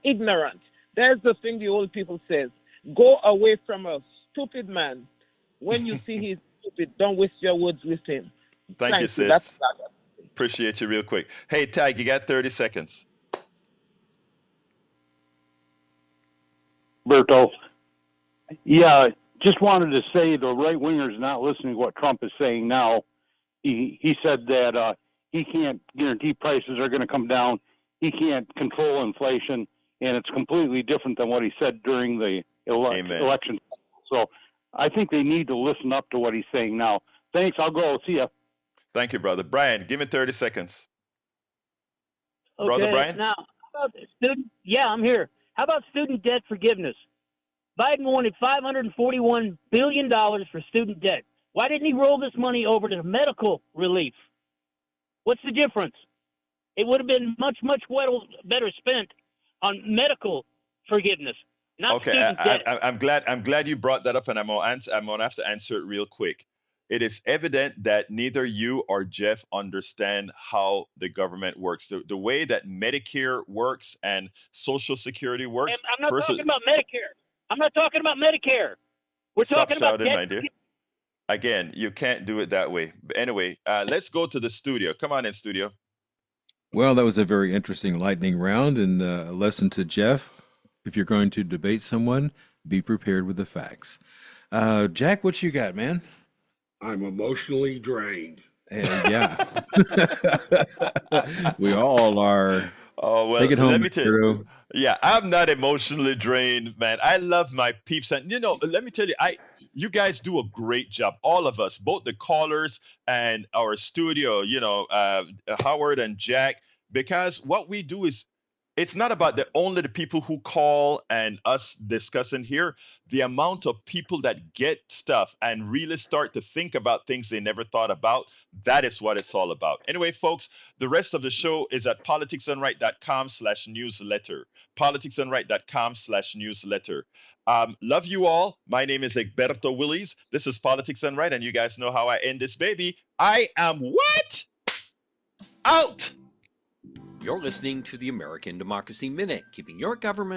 ignorant. There's the thing the old people says: go away from a stupid man. When you see he's stupid, don't waste your words with him. Thank you, sis. Appreciate you real quick. Hey, Tag, you got 30 seconds. Berto. Yeah, just wanted to say the right wingers not listening to what Trump is saying now. He said that he can't guarantee prices are going to come down. He can't control inflation, and it's completely different than what he said during the election. So I think they need to listen up to what he's saying now. Thanks. I'll go. See ya. Thank you, brother. Brian, give me 30 seconds. Okay, Brother Brian? Now, how about I'm here. How about student debt forgiveness? Biden wanted $541 billion for student debt. Why didn't he roll this money over to medical relief? What's the difference? It would have been much, much better spent on medical forgiveness, not student debt. I'm glad you brought that up, and I'm gonna have to answer it real quick. It is evident that neither you or Jeff understand how the government works. The way that Medicare works and Social Security works. I'm not talking about Medicare. I'm not talking about Medicare. We're talking about shouting, my dear. Again, you can't do it that way. But anyway, let's go to the studio. Come on in, studio. Well, that was a very interesting lightning round, and a lesson to Jeff. If you're going to debate someone, be prepared with the facts. Jack, what you got, man? I'm emotionally drained. Yeah. We all are. Oh, well, take it home, let me tell you. Yeah, I'm not emotionally drained, man. I love my peeps. And, let me tell you, you guys do a great job. All of us, both the callers and our studio, Howard and Jack, because what we do is, it's not about only the people who call and us discussing here. The amount of people that get stuff and really start to think about things they never thought about, that is what it's all about. Anyway, folks, the rest of the show is at politicsandright.com/newsletter. politicsandright.com/newsletter. Love you all. My name is Egberto Willies. This is Politics and Right, and you guys know how I end this baby. I am what? Out! You're listening to the American Democracy Minute, keeping your government